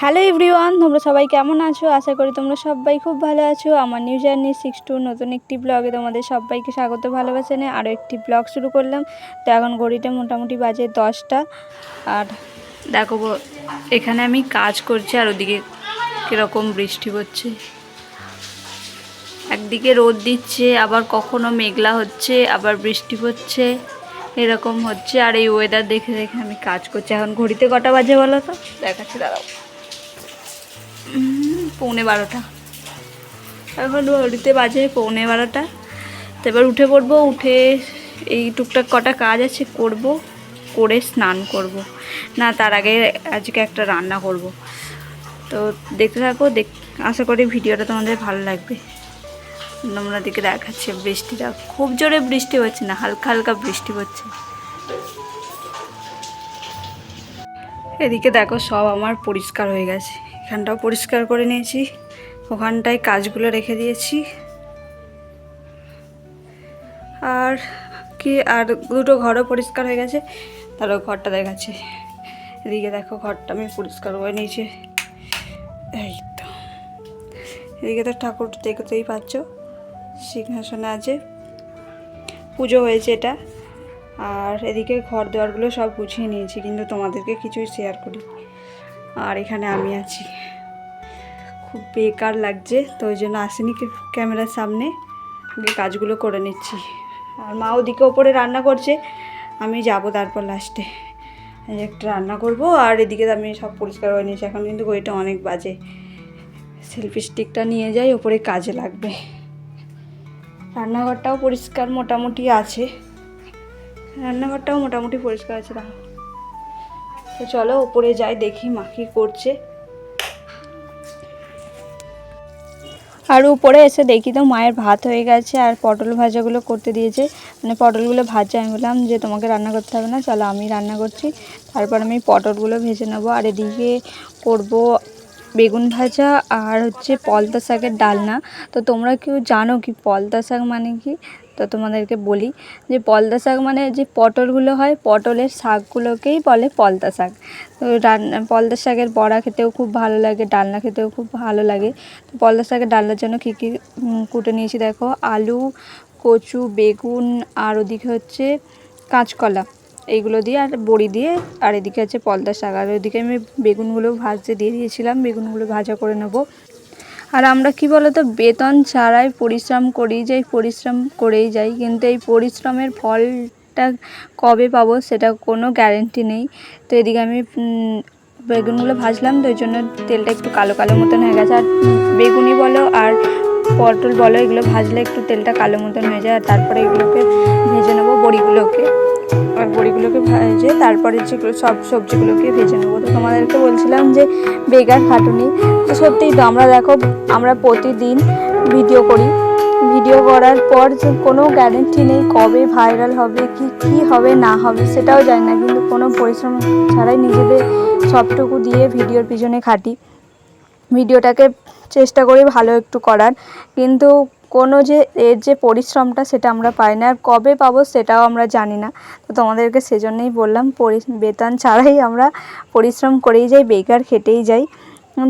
Hello everyone, তোমরা সবাই কেমন আছো? আশা করি তোমরা সবাই খুব ভালো আছো। আমার নিউ জার্নি 6 নতুন একটি ব্লগে তোমাদের সবাইকে স্বাগত, ভালোবাসা নিয়ে আরও একটি ব্লগ শুরু করলাম। তো এখন ঘড়িতে মোটামুটি বাজে 10টা। আর দেখো এখানে আমি কাজ করছি আর ওদিকে কীরকম বৃষ্টি হচ্ছে। একদিকে রোদ দিচ্ছে, আবার কখনো মেঘলা হচ্ছে, আবার বৃষ্টি হচ্ছে, এরকম হচ্ছে। আর এই ওয়েদার দেখে দেখে আমি কাজ করছি। এখন ঘড়িতে কটা বাজে বলো তো? দেখাচ্ছি, দাঁড়াও। 11:15। এখন ঘড়িতে বাজে 11:15। তো এবার উঠে পড়বো। উঠে এই টুকটাক কটা কাজ আছে করব, করে স্নান করব। না, তার আগে আজকে একটা রান্না করব। তো দেখতে থাকো, আশা করি ভিডিওটা তোমাদের ভালো লাগবে। তোমরা দিকে দেখাচ্ছে বৃষ্টিটা, খুব জোরে বৃষ্টি হচ্ছে না, হালকা হালকা বৃষ্টি হচ্ছে। এদিকে দেখো সব আমার পরিষ্কার হয়ে গেছে। এখানটাও পরিষ্কার করে নিয়েছি, ওখানটায় কাজগুলো রেখে দিয়েছি। আর কি, আর দুটো ঘরও পরিষ্কার হয়ে গেছে। তারও ঘরটা দেখাচ্ছে। এদিকে দেখো ঘরটা আমি পরিষ্কার করে নিয়েছি। এই তো, এদিকে তো ঠাকুর দেখতেই পাচ্ছ, সিংহাসনে আছে, পুজো হয়েছে এটা। আর এদিকে ঘর দেওয়ারগুলো সব গুছিয়ে নিয়েছি, কিন্তু তোমাদেরকে কিছুই শেয়ার করি। আর এখানে আমি আছি, খুব বেকার লাগছে, তো ওই জন্য আসিনি ক্যামেরার সামনে, কাজগুলো করে নিচ্ছি। আর মা ওদিকে ওপরে রান্না করছে, আমি যাব তারপর লাস্টে একটা রান্না করব। আর এদিকে আমি সব পরিষ্কার করে নিয়েছি। এখন কিন্তু ওইটা অনেক বাজে, সেলফি স্টিকটা নিয়ে যাই, ওপরে কাজে লাগবে। রান্নাঘরটাও পরিষ্কার মোটামুটি আছে, রান্নাঘরটাও মোটামুটি পরিষ্কার আছে। তো চলো ওপরে যাই, দেখি মা কী করছে। আর উপরে এসে দেখি তো মায়ের ভাত হয়ে গেছে, আর পটল ভাজাগুলো করতে দিয়েছে, মানে পটলগুলো ভাজা। আমি বললাম যে তোমাকে রান্না করতে হবে না, চলো আমি রান্না করছি। তারপর আমি পটলগুলো ভেজে নেবো। আর এদিকে করব বেগুন ভাজা আর হচ্ছে পলতা শাকের ডালনা। তো তোমরা কেউ জানো কি পলতা শাক মানে কি? তো তোমাদেরকে বলি যে পলতা শাক মানে যে পটলগুলো হয়, পটলের শাকগুলোকেই বলে পলতা শাক। তো পলতা শাকের বড়া খেতেও খুব ভালো লাগে, ডালনা খেতেও খুব ভালো লাগে। তো পলতা শাকের ডালনার জন্য কী কী কুটে নিয়েছি দেখো, আলু, কচু, বেগুন, আর ওদিকে হচ্ছে কাঁচকলা, এইগুলো দিয়ে আর বড়ি দিয়ে। আর এদিকে আছে পলতা শাক। আর ওদিকে আমি বেগুনগুলো ভাজতে দিয়ে দিয়েছিলাম, বেগুনগুলো ভাজা করে নেব। আর আমরা কি বলতো, বেতন ছাড়াই পরিশ্রম করেই যাই, পরিশ্রম করেই যাই, কিন্তু এই পরিশ্রমের ফলটা কবে পাবো সেটা কোনো গ্যারেন্টি নেই। তো এদিকে আমি বেগুনগুলো ভাজলাম, তো ওই জন্য তেলটা একটু কালো কালো মতন হয়ে গেছে। আর বেগুনি বলো আর পটল বলো, এগুলো ভাজলে একটু তেলটা কালো মতন হয়ে যায়। আর তারপরে এগুলোকে ভেজে নেবো, বড়িগুলোকে। আর বড়িগুলোকে ভেজে তারপরে যেগুলো সব সবজিগুলোকে ভেজে নেবো। তো তোমাদেরকে বলছিলাম যে বেকার খাটুনি, তো সত্যিই তো আমরা প্রতিদিন ভিডিও করি, ভিডিও করার পর যে কোনো গ্যারেন্টি নেই কবে ভাইরাল হবে, কি হবে না হবে সেটাও জানি না, কিন্তু কোনো পরিশ্রম ছাড়াই নিজেদের সবটুকু দিয়ে ভিডিওর পিছনে খাটি, ভিডিওটাকে চেষ্টা করি ভালো একটু করার, কিন্তু কোনো যে এর যে পরিশ্রমটা সেটা আমরা পাই না, আর কবে পাবো সেটাও আমরা জানি না। তো তোমাদেরকে সেজন্যই বললাম, বেতন ছাড়াই আমরা পরিশ্রম করেই যাই, বেকার খেটেই যাই,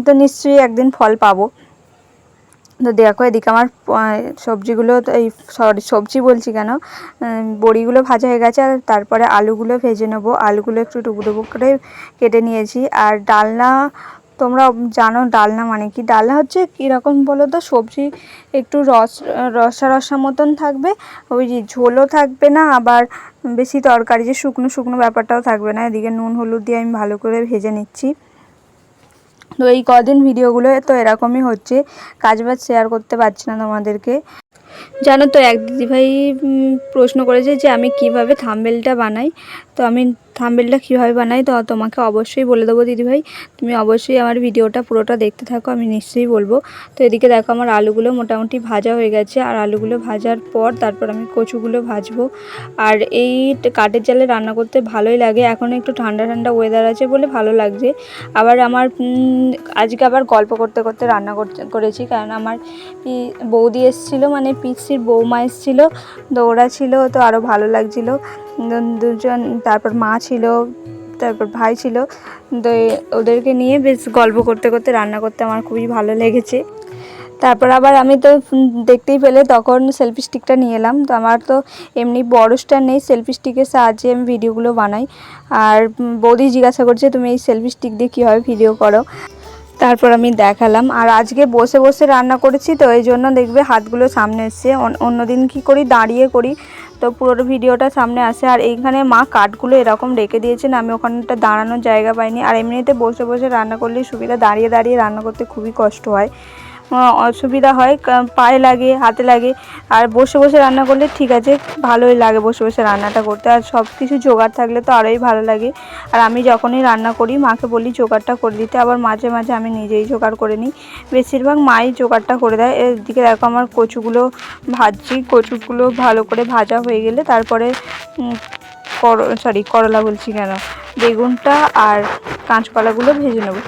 তো নিশ্চয়ই একদিন ফল পাবো। তো দেখো এদিকে আমার সবজিগুলো, এই সবজি বলছি কেন, বড়িগুলো ভাজা হয়ে গেছে। আর তারপরে আলুগুলো ভেজে নেবো, আলুগুলো একটু ডুবো ডুবো করে কেটে নিয়েছি। আর ডালনা, তোমরা জানো ডালনা মানে কি? ডালনা হচ্ছে কীরকম বলো তো, সবজি একটু রসা রসা মতন থাকবে, ওই যে ঝোলও থাকবে না, আবার বেশি তরকারি যে শুকনো শুকনো ব্যাপারটাও থাকবে না। এদিকে নুন হলুদ দিয়ে আমি ভালো করে ভেজে নিচ্ছি। তো এই কদিন ভিডিওগুলো তো এরকমই হচ্ছে, কাজবাজ শেয়ার করতে পারছি না তোমাদেরকে। জানো তো এক দিদিভাই প্রশ্ন করেছে যে আমি কিভাবে থাম্বনেলটা বানাই। তো আমি থাম্বনেলটা কীভাবে বানাই তো তোমাকে অবশ্যই বলে দেবো দিদিভাই, তুমি অবশ্যই আমার ভিডিওটা পুরোটা দেখতে থাকো, আমি নিশ্চয়ই বলবো। তো এদিকে দেখো আমার আলুগুলো মোটামুটি ভাজা হয়ে গেছে, আর আলুগুলো ভাজার পর তারপর আমি কচুগুলো ভাজবো। আর এই কাঠের জালে রান্না করতে ভালোই লাগে, এখন একটু ঠান্ডা ঠান্ডা ওয়েদার আছে বলে ভালো লাগছে। আবার আমার আজকে আবার গল্প করতে করতে রান্না করেছি, কারণ আমার বৌদি এসেছিলো, মানে পিসির বৌমা এসেছিলো, তো ওরা ছিল, তো আরও ভালো লাগছিলো দুজন। তারপর মা ছিল, তারপর ভাই ছিল। তো ওদেরকে নিয়ে বেশ গল্প করতে করতে রান্না করতে আমার খুবই ভালো লেগেছে। তারপর আবার আমি তো দেখতেই পেলে তখন সেলফি স্টিকটা নিয়ে এলাম। তো আমার তো এমনি বড় স্ট্যান্ড নেই, সেলফি স্টিকের সাহায্যে আমি ভিডিওগুলো বানাই। আর বৌদি জিজ্ঞাসা করছে তুমি এই সেলফি স্টিক দিয়ে কীভাবে ভিডিও করো। তারপর আমি দেখালাম। আর আজকে বসে বসে রান্না করেছি, তো এই জন্য দেখবে হাতগুলো সামনে এসছে। অন্যদিন কি করি, দাঁড়িয়ে করি, তো পুরো ভিডিওটা সামনে আসে। আর এইখানে মা কাঠগুলো এরকম রেখে দিয়েছেন, আমি ওখানটা দাঁড়ানোর জায়গা পাইনি। আর এমনিতে বসে বসে রান্না করলে সুবিধা, দাঁড়িয়ে দাঁড়িয়ে রান্না করতে খুবই কষ্ট হয়, অসুবিধা হয়, পায়ে লাগে, হাতে লাগে। আর বসে বসে রান্না করলে ঠিক আছে, ভালোই লাগে বসে বসে রান্নাটা করতে। আর সব কিছু জোগাড় থাকলে তো আরোই ভালো লাগে। আর আমি যখনই রান্না করি মাকে বলি জোগাড়টা করে দিতে, আবার মাঝে মাঝে আমি নিজেই জোগাড় করে নিই। বেশিরভাগ মাই জোগাড়টা করে দেয়। এদিকে দেখো আমার কচুগুলো ভাজছি। কচুগুলো ভালো করে ভাজা হয়ে গেলে তারপরে করলা বলছি কেন, বেগুনটা আর কাঁচকলাগুলো ভেজে নেব।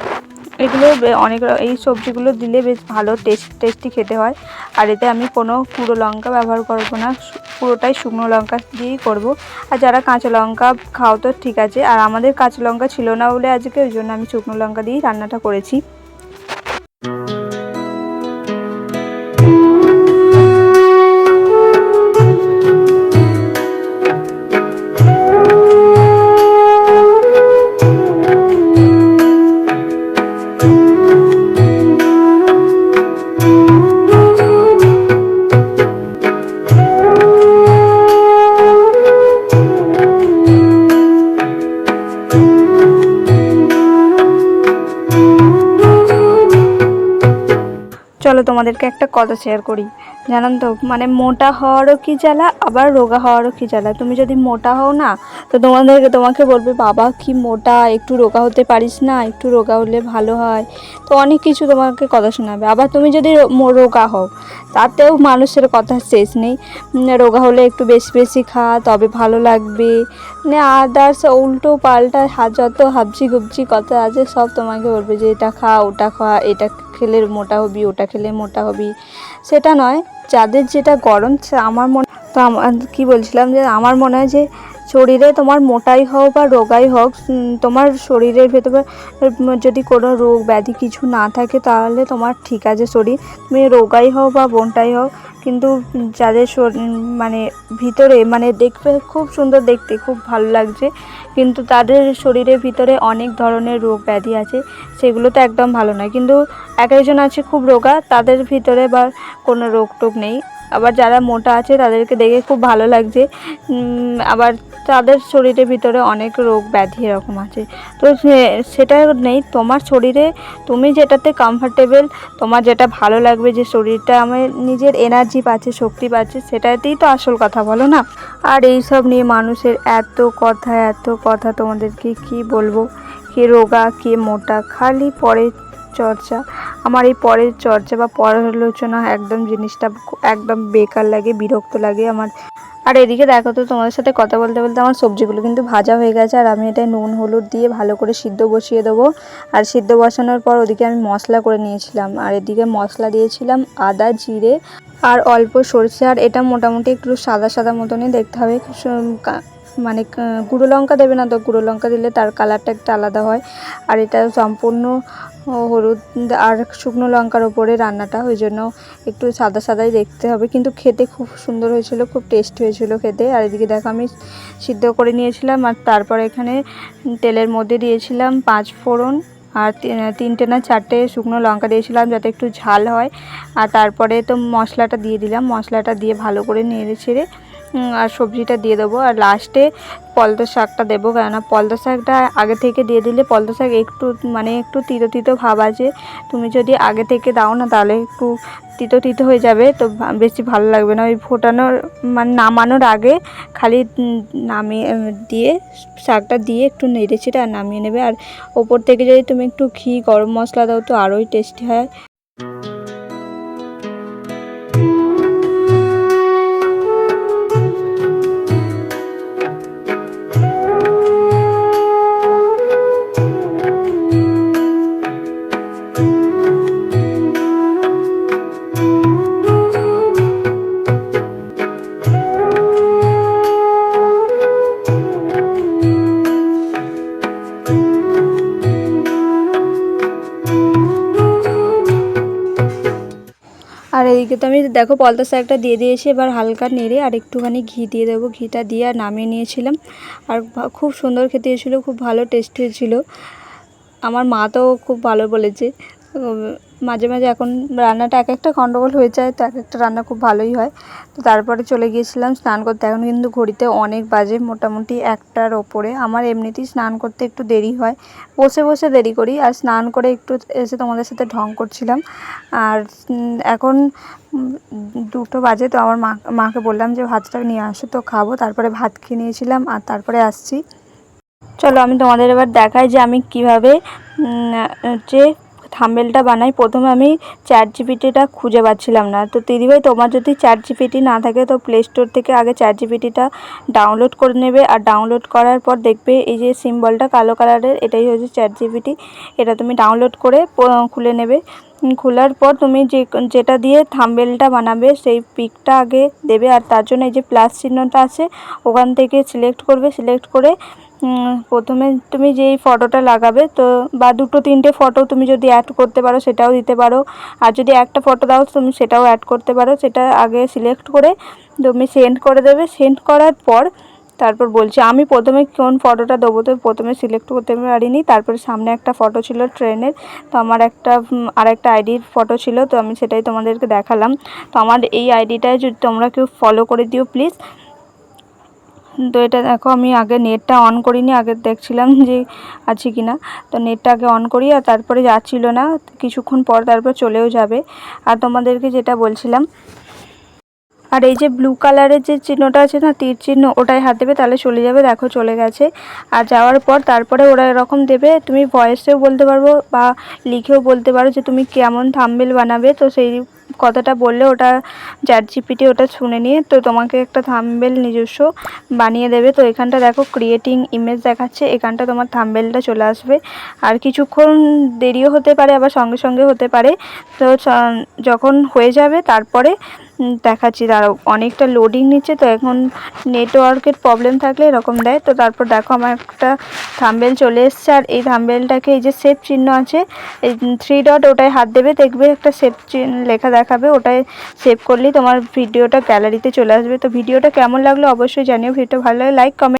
এগুলো অনেক, এই সবজিগুলো দিলে বেশ ভালো টেস্টি খেতে হয়। আর এতে আমি কোনো গুঁড়ো লঙ্কা ব্যবহার করব না, পুরোটাই শুকনো লঙ্কা দিয়েই করব। আর যারা কাঁচা লঙ্কা খাও তো ঠিক আছে, আর আমাদের কাঁচা লঙ্কা ছিল না বলে আজকে, ওই জন্য আমি শুকনো লঙ্কা দিয়েই রান্নাটা করেছি। চলো তোমাদেরকে একটা কথা শেয়ার করি। জানেন তো, মানে মোটা হওয়ারও কি জ্বালা, আবার রোগা হওয়ারও কি জ্বালা। তুমি যদি মোটা হও না, তো তোমাকে বলবে বাবা কি মোটা, একটু রোগা হতে পারিস না, একটু রোগা হলে ভালো হয়। তো অনেক কিছু তোমাকে কথা শোনাবে। আবার তুমি যদি রোগা হও, তাতেও মানুষের কথা শেষ নেই। রোগা হলে একটু বেশি বেশি খা, তবে ভালো লাগবে। মানে আদার্স উল্টো পাল্টা যত হাবজি গুবজি কথা আছে সব তোমাকে বলবে যে এটা খা, ওটা খা, এটা খেলে মোটা হবি, ওটা খেলে মোটা হবি। সেটা নয়, যাদের যেটা গরম, আমার মনে তো কী বলছিলাম, যে আমার মনে হয় যে শরীরে তোমার মোটাই হোক বা রোগাই হোক, তোমার শরীরের ভেতরে যদি কোনো রোগ ব্যাধি কিছু না থাকে তাহলে তোমার ঠিক আছে শরীর। তুমি রোগাই হও বা বোনটাই হোক, কিন্তু যাদের মানে ভিতরে, মানে দেখবে খুব সুন্দর দেখতে, খুব ভালো লাগছে, কিন্তু তাদের শরীরের ভিতরে অনেক ধরনের রোগ ব্যাধি আছে, সেগুলো তো একদম ভালো নয়। কিন্তু এক একজন আছে খুব রোগা, তাদের ভিতরে বা কোনো রোগ টোগ নেই। আবার যারা মোটা আছে তাদেরকে দেখে খুব ভালো লাগছে, আবার তাদের শরীরের ভিতরে অনেক রোগ ব্যাধি এরকম আছে। তো সেটা নেই, তোমার শরীরে তুমি যেটাতে কমফর্টেবল, তোমার যেটা ভালো লাগবে, যে শরীরটা আমার নিজের এনার্জি পাচ্ছে, শক্তি পাচ্ছে, সেটাতেই তো আসল কথা, বলো না। আর এই সব নিয়ে মানুষের এত কথা তোমাদেরকে কি বলবো, কে রোগা কে মোটা, খালি পরের চর্চা। আমার এই পরের চর্চা বা পরালোচনা একদম জিনিসটা একদম বেকার লাগে, বিরক্ত লাগে আমার। আর এদিকে দেখো তো, তোমাদের সাথে কথা বলতে বলতে আমার সবজিগুলো কিন্তু ভাজা হয়ে গেছে। আর আমি এটা নুন হলুদ দিয়ে ভালো করে সিদ্ধ বসিয়ে দেবো। আর সিদ্ধ বসানোর পর ওদিকে আমি মশলা করে নিয়েছিলাম, আর এদিকে মশলা দিয়েছিলাম আদা জিরে আর অল্প সরষে। আর এটা মোটামুটি একটু সাদা সাদা মতনই দেখতে হবে, মানে গুঁড়ো লঙ্কা দেবে না, তো গুঁড়ো লঙ্কা দিলে তার কালারটা একটু আলাদা হয়। আর এটা সম্পূর্ণ হলুদ আর শুকনো লঙ্কার ওপরে রান্নাটা, ওই জন্য একটু সাদা সাদাই দেখতে হবে, কিন্তু খেতে খুব সুন্দর হয়েছিল, খুব টেস্ট হয়েছিল খেতে। আর এদিকে দেখো আমি সিদ্ধ করে নিয়েছিলাম, আর তারপর এখানে তেলের মধ্যে দিয়েছিলাম 5 ফোড়ন, আর 3টে না 4টে শুকনো লঙ্কা দিয়েছিলাম যাতে একটু ঝাল হয়। আর তারপরে তো মশলাটা দিয়ে দিলাম, মশলাটা দিয়ে ভালো করে নেড়ে ছেড়ে আর সবজিটা দিয়ে দেবো। আর লাস্টে পলতা শাকটা দেবো, কেননা পলতা শাকটা আগে থেকে দিয়ে দিলে পলতা শাক একটু মানে একটু তিতো তিতো ভাব আছে। তুমি যদি আগে থেকে দাও না, তাহলে একটু তিতো তিতো হয়ে যাবে, তো বেশি ভালো লাগবে না। ওই ফোটানোর মানে নামানোর আগে খালি নামিয়ে দিয়ে শাকটা দিয়ে একটু নেড়ে ছেড়ে আর নামিয়ে নেবে। আর ওপর থেকে যদি তুমি একটু ঘি গরম মশলা দাও তো আরোই টেস্টি হয়। এদিকে তো আমি দেখো পলতা শাকটা দিয়ে দিয়েছি, এবার হালকা নেড়ে আর একটুখানি ঘি দিয়ে দেবো। ঘিটা দিয়ে আর নামিয়ে নিয়েছিলাম। আর খুব সুন্দর খেতে হয়েছিলো, খুব ভালো টেস্ট হয়েছিল। আমার মা তো খুব ভালো বলেছে। মাঝে মাঝে এখন রান্নাটা এক একটা গন্ডগোল হয়ে যায়, তো এক একটা রান্না খুব ভালোই হয়। তো তারপরে চলে গিয়েছিলাম স্নান করতে। এখন কিন্তু ঘড়িতে অনেক বাজে, মোটামুটি 1টার ওপরে। আমার এমনিতেই স্নান করতে একটু দেরি হয়, বসে বসে দেরি করি। আর স্নান করে একটু এসে তোমাদের সাথে ঢং করছিলাম। আর এখন 2টো বাজে। তো আমার মাকে বললাম যে ভাতটা নিয়ে আসো, তো খাবো। তারপরে ভাত খেয়ে নিয়েছিলাম আর তারপরে আসছি। চলো আমি তোমাদের এবার দেখাই যে আমি কিভাবে হচ্ছে থাম্বনেলটা বানাই। প্রথমে আমি ChatGPTটা খুঁজে পাচ্ছিলাম না। তো দিদিভাই, তোমার যদি ChatGPT না থাকে তো প্লে স্টোর থেকে আগে ChatGPTটা ডাউনলোড করে নেবে। আর ডাউনলোড করার পর দেখবে এই যে সিম্বলটা কালো কালারের, এটাই হচ্ছে ChatGPT। এটা তুমি ডাউনলোড করে খুলে নেবে। খোলার পর তুমি যেটা দিয়ে থাম্বনেলটা বানাবে সেই পিকটা আগে দেবে। আর তার জন্য এই যে প্লাস চিহ্নটা আছে, ওখান থেকে সিলেক্ট করবে। সিলেক্ট করে প্রথমে তুমি যেই ফটোটা লাগাবে, তো বা 2-3টে ফটো তুমি যদি অ্যাড করতে পারো সেটাও দিতে পারো। আর যদি একটা ফটো দাও তুমি সেটাও অ্যাড করতে পারো। সেটা আগে সিলেক্ট করে তুমি সেন্ড করে দেবে। সেন্ড করার পর তারপর বলছি আমি প্রথমে কোন ফটোটা দেবো, তো প্রথমে সিলেক্ট করতে পারিনি। তারপরে সামনে একটা ফটো ছিল ট্রেনের, তো আমার আরেকটা আইডির ফটো ছিল, তো আমি সেটাই তোমাদেরকে দেখালাম। তো আমার এই আইডিটায় যদি তোমরা কেউ ফলো করে দিও প্লিজ। তো এটা দেখো, আমি আগে নেটটা অন করিনি, আগে দেখছিলাম যে আছে কি না। তো নেটটা আগে অন করি, আর তারপরে যাচ্ছিল না, কিছুক্ষণ পর তারপর চলেও যাবে। আর তোমাদেরকে যেটা বলছিলাম, আর এই যে ব্লু কালারের যে চিহ্নটা আছে না, তীর চিহ্ন, ওটাই হাত দেবে, তাহলে চলে যাবে। দেখো চলে গেছে। আর যাওয়ার পর তারপরে ওরা এরকম দেবে, তুমি ভয়েসেও বলতে পারবো বা লিখেও বলতে পারো যে তুমি কেমন থাম্বনেল বানাবে। তো সেই কথাটা বললে ওটা ChatGPT ওটা শুনে নিয়ে তো তোমাকে একটা থাম্বনেল নিজস্ব বানিয়ে দেবে। তো এখানটা দেখো ক্রিয়েটিং ইমেজ দেখাচ্ছে, এখানটা তোমার থাম্বনেলটা চলে আসবে। আর কিছুক্ষণ দেরিও হতে পারে, আবার সঙ্গে সঙ্গে হতে পারে। তো যখন হয়ে যাবে তারপরে দেখাচ্ছি। দাঁড়াও, অনেকটা লোডিং নিচ্ছে, তো এখন নেটওয়ার্কের প্রবলেম থাকলে এরকম দেয়। তো তারপর দেখো আমার একটা থাম্বনেল চলে এসছে। আর এই থাম্বনেলটাকে এই যে সেভ চিহ্ন আছে, এই 3 ডট, ওটায় হাত দেবে, দেখবে একটা সেভ লেখা দেখাবে, ওটায় সেভ করলেই তোমার ভিডিওটা গ্যালারিতে চলে আসবে। তো ভিডিওটা কেমন লাগলো অবশ্যই জানিও। ভিডিওটা ভালো লাগে লাইক কমেন্ট